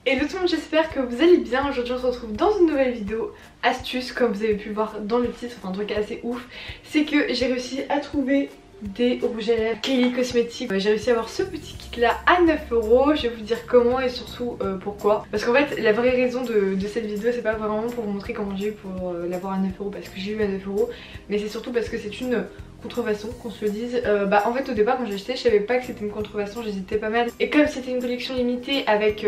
Hello tout le monde, j'espère que vous allez bien. Aujourd'hui on se retrouve dans une nouvelle vidéo astuce, comme vous avez pu voir dans le titre, enfin un truc assez ouf. C'est que j'ai réussi à trouver des rouges à lèvres Kylie Cosmetics. J'ai réussi à avoir ce petit kit là à 9 €. Je vais vous dire comment et surtout pourquoi. Parce qu'en fait la vraie raison de cette vidéo, c'est pas vraiment pour vous montrer comment j'ai eu pour l'avoir à 9 € parce que j'ai eu à 9 €, mais c'est surtout parce que c'est une contrefaçon, qu'on se le dise. En fait au départ quand j'ai acheté je savais pas que c'était une contrefaçon, j'hésitais pas mal. Et comme c'était une collection limitée avec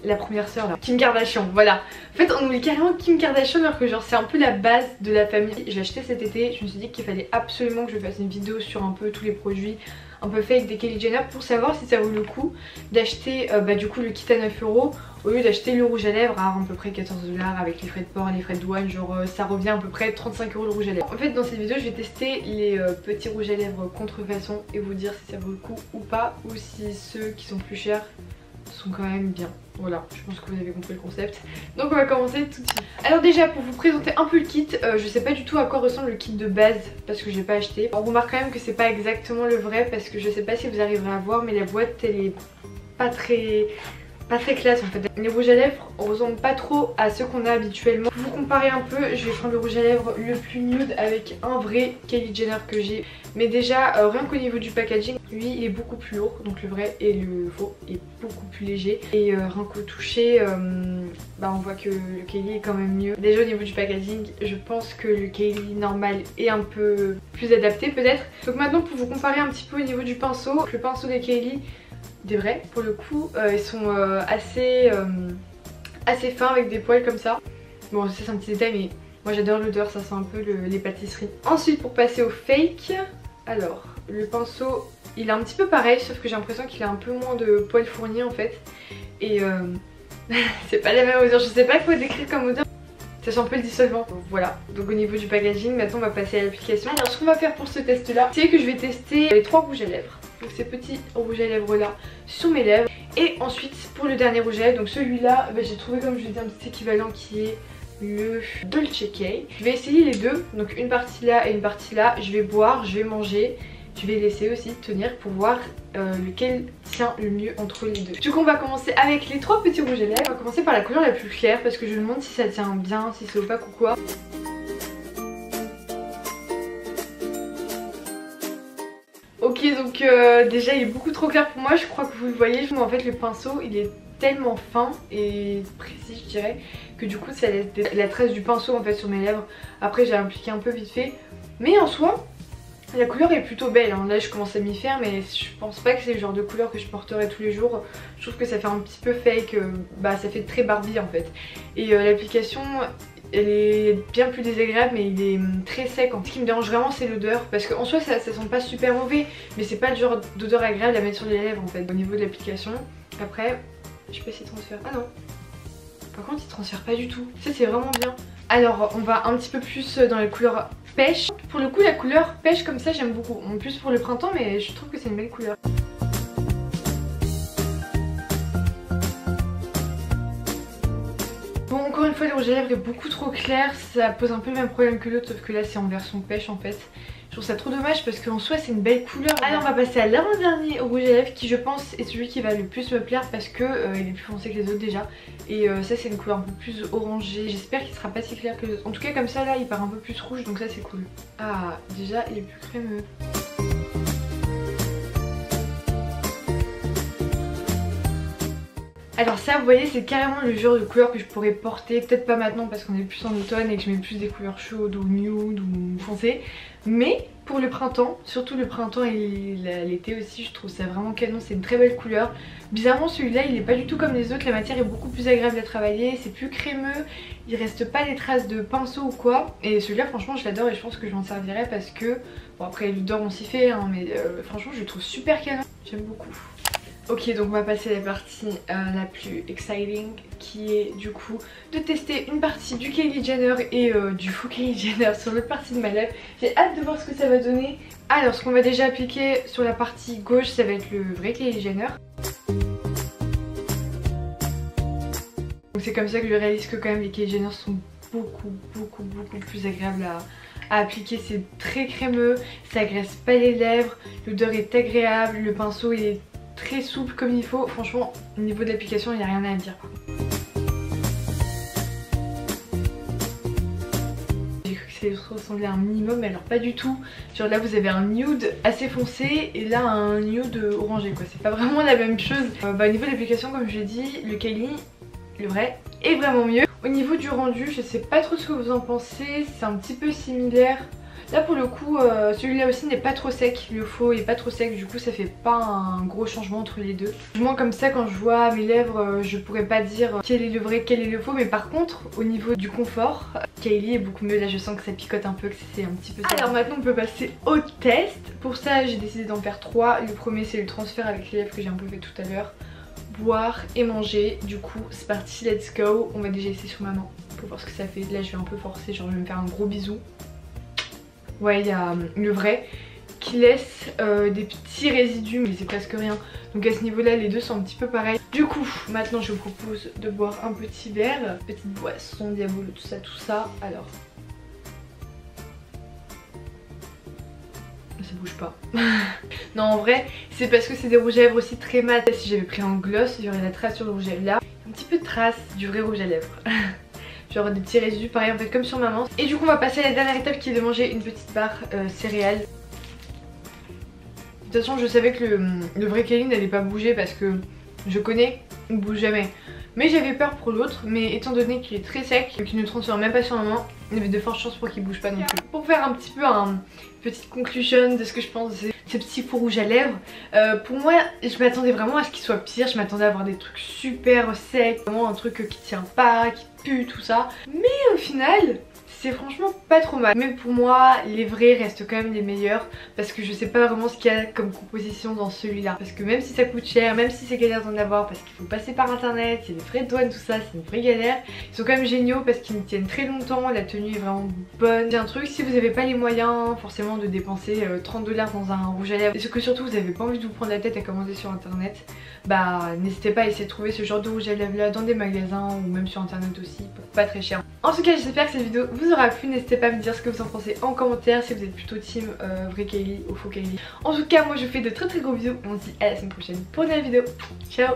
la première sœur là, Kim Kardashian, voilà. En fait on oublie carrément Kim Kardashian alors que genre c'est un peu la base de la famille. Je l'ai acheté cet été, je me suis dit qu'il fallait absolument que je fasse une vidéo sur un peu tous les produits un peu fake des Kylie Jenner pour savoir si ça vaut le coup d'acheter du coup le kit à 9 € au lieu d'acheter le rouge à lèvres à peu près 14 $ avec les frais de port et les frais de douane. Genre ça revient à peu près 35 € le rouge à lèvres. En fait dans cette vidéo je vais tester les petits rouges à lèvres contrefaçon et vous dire si ça vaut le coup ou pas, ou si ceux qui sont plus chers sont quand même bien. Voilà, je pense que vous avez compris le concept. Donc on va commencer tout de suite. Alors déjà pour vous présenter un peu le kit, je sais pas du tout à quoi ressemble le kit de base parce que j'ai pas acheté. On remarque quand même que c'est pas exactement le vrai parce que je sais pas si vous arriverez à voir, mais la boîte elle est pas très classe en fait. Les rouges à lèvres ressemblent pas trop à ceux qu'on a habituellement. Pour vous comparer un peu, je vais prendre le rouge à lèvres le plus nude avec un vrai Kylie Jenner que j'ai. Mais déjà rien qu'au niveau du packaging, lui il est beaucoup plus lourd, donc le vrai, et le faux est beaucoup plus léger. Et rien qu'au toucher, on voit que le Kylie est quand même mieux. Déjà au niveau du packaging, je pense que le Kylie normal est un peu plus adapté peut-être. Donc maintenant pour vous comparer un petit peu au niveau du pinceau, le pinceau des Kylie, des vrais pour le coup, ils sont assez fins avec des poils comme ça. Bon ça c'est un petit détail mais moi j'adore l'odeur, ça sent un peu les pâtisseries. Ensuite pour passer au fake, alors le pinceau il est un petit peu pareil sauf que j'ai l'impression qu'il a un peu moins de poils fournis en fait. Et c'est pas la même odeur, je sais pas quoi décrire comme odeur. Ça sent un peu le dissolvant. Donc voilà, donc au niveau du packaging, maintenant on va passer à l'application. Alors ce qu'on va faire pour ce test là, c'est que je vais tester les 3 rouges à lèvres. Donc ces petits rouges à lèvres là sur mes lèvres. Et ensuite pour le dernier rouge à lèvres, donc celui-là, j'ai trouvé comme je vous ai dit un petit équivalent qui est le Dolce Kay. Je vais essayer les deux, donc une partie là et une partie là. Je vais boire, je vais manger. Je vais laisser aussi tenir pour voir lequel tient le mieux entre les deux. Du coup on va commencer avec les 3 petits rouges à lèvres. On va commencer par la couleur la plus claire parce que je me demande si ça tient bien, si c'est opaque ou quoi. Ok donc déjà il est beaucoup trop clair pour moi, je crois que vous le voyez. En fait le pinceau il est tellement fin et précis je dirais que du coup ça laisse la trace du pinceau en fait sur mes lèvres. Après j'ai appliqué un peu vite fait mais en soi la couleur est plutôt belle, hein. Là je commence à m'y faire mais je pense pas que c'est le genre de couleur que je porterai tous les jours. Je trouve que ça fait un petit peu fake, ça fait très Barbie en fait. Et l'application elle est bien plus désagréable mais il est très sec. Ce qui me dérange vraiment c'est l'odeur parce qu'en soi ça sent pas super mauvais mais c'est pas le genre d'odeur agréable à mettre sur les lèvres en fait au niveau de l'application. Après je sais pas s'il transfère, ah non par contre il transfère pas du tout, ça c'est vraiment bien. Alors on va un petit peu plus dans les couleurs pêche. Pour le coup la couleur pêche comme ça j'aime beaucoup, en plus pour le printemps mais je trouve que c'est une belle couleur. Bon encore une fois le rouge à lèvres est beaucoup trop clair, ça pose un peu le même problème que l'autre sauf que là c'est en version pêche en fait. Je trouve ça trop dommage parce qu'en soi c'est une belle couleur. Alors on va passer à l'avant-dernier rouge à lèvres qui je pense est celui qui va le plus me plaire parce que il est plus foncé que les autres déjà. Et ça c'est une couleur un peu plus orangée. J'espère qu'il sera pas si clair que les autres. En tout cas comme ça là il part un peu plus rouge donc ça c'est cool. Ah déjà il est plus crémeux. Alors ça vous voyez c'est carrément le genre de couleur que je pourrais porter, peut-être pas maintenant parce qu'on est plus en automne et que je mets plus des couleurs chaudes ou nude ou foncées, mais pour le printemps, surtout le printemps et l'été aussi, je trouve ça vraiment canon, c'est une très belle couleur. Bizarrement celui-là il est pas du tout comme les autres, la matière est beaucoup plus agréable à travailler, c'est plus crémeux, il reste pas des traces de pinceau ou quoi, et celui-là franchement je l'adore et je pense que je m'en servirai parce que, bon après l'odeur on s'y fait hein, mais franchement je le trouve super canon, j'aime beaucoup. Ok donc on va passer à la partie la plus exciting qui est du coup de tester une partie du Kylie Jenner et du faux Kylie Jenner sur l'autre partie de ma lèvre. J'ai hâte de voir ce que ça va donner. Alors ce qu'on va déjà appliquer sur la partie gauche ça va être le vrai Kylie Jenner. Donc c'est comme ça que je réalise que quand même les Kylie Jenner sont beaucoup plus agréables à appliquer. C'est très crémeux, ça agresse pas les lèvres, l'odeur est agréable, le pinceau il est très souple comme il faut. Franchement au niveau de l'application il n'y a rien à dire. J'ai cru que ça ressemblait à un minimum mais alors pas du tout. Genre là vous avez un nude assez foncé et là un nude orangé quoi. C'est pas vraiment la même chose. Au niveau de l'application comme je l'ai dit, le Kylie, le vrai, est vraiment mieux. Au niveau du rendu je sais pas trop ce que vous en pensez. C'est un petit peu similaire. Là pour le coup celui-là aussi n'est pas trop sec, le faux est pas trop sec, du coup ça fait pas un gros changement entre les deux. Moi comme ça quand je vois mes lèvres je pourrais pas dire quel est le vrai, quel est le faux, mais par contre au niveau du confort, Kylie est beaucoup mieux. Là je sens que ça picote un peu, que c'est un petit peu ça. Alors maintenant on peut passer au test. Pour ça j'ai décidé d'en faire 3. Le premier c'est le transfert avec les lèvres que j'ai un peu fait tout à l'heure. Boire et manger, du coup c'est parti, let's go. On va déjà essayer sur maman pour voir ce que ça fait. Là je vais un peu forcer, genre je vais me faire un gros bisou. Ouais, il y a le vrai qui laisse des petits résidus mais c'est presque rien. Donc à ce niveau là les deux sont un petit peu pareils. Du coup maintenant je vous propose de boire un petit verre, petite boisson, Diabolo, tout ça. Alors ça bouge pas. Non en vrai c'est parce que c'est des rouges à lèvres aussi très mat. Si j'avais pris un gloss il y aurait la trace sur le rouge à lèvres là. Un petit peu de trace du vrai rouge à lèvres. Genre des petits résidus pareil en fait comme sur maman. Et du coup on va passer à la dernière étape qui est de manger une petite barre céréales. De toute façon je savais que le vrai Kylie n'allait pas bouger parce que je connais, il bouge jamais. Mais j'avais peur pour l'autre, mais étant donné qu'il est très sec et qu'il ne transfère même pas sur maman, il y avait de fortes chances pour qu'il bouge pas non plus. Pour faire un petit peu une petite conclusion de ce que je pense de ces petits faux rouges à lèvres, pour moi je m'attendais vraiment à ce qu'il soit pire. Je m'attendais à avoir des trucs super secs, vraiment un truc qui tient pas, qui pue, tout ça. Mais au final c'est franchement pas trop mal. Mais pour moi les vrais restent quand même les meilleurs parce que je sais pas vraiment ce qu'il y a comme composition dans celui-là. Parce que même si ça coûte cher, même si c'est galère d'en avoir parce qu'il faut passer par internet, il y a des frais de douane, tout ça, c'est une vraie galère. Ils sont quand même géniaux parce qu'ils me tiennent très longtemps, la tenue est vraiment bonne. C'est un truc, si vous n'avez pas les moyens forcément de dépenser 30$ dans un rouge à lèvres et que surtout vous n'avez pas envie de vous prendre la tête à commander sur internet, bah n'hésitez pas à essayer de trouver ce genre de rouge à lèvres là dans des magasins ou même sur internet aussi, pas très cher. En tout cas j'espère que cette vidéo vous aura plu, n'hésitez pas à me dire ce que vous en pensez en commentaire, si vous êtes plutôt team vrai Kylie ou faux Kylie. En tout cas moi je vous fais de très gros bisous, on se dit à la semaine prochaine pour une nouvelle vidéo. Ciao.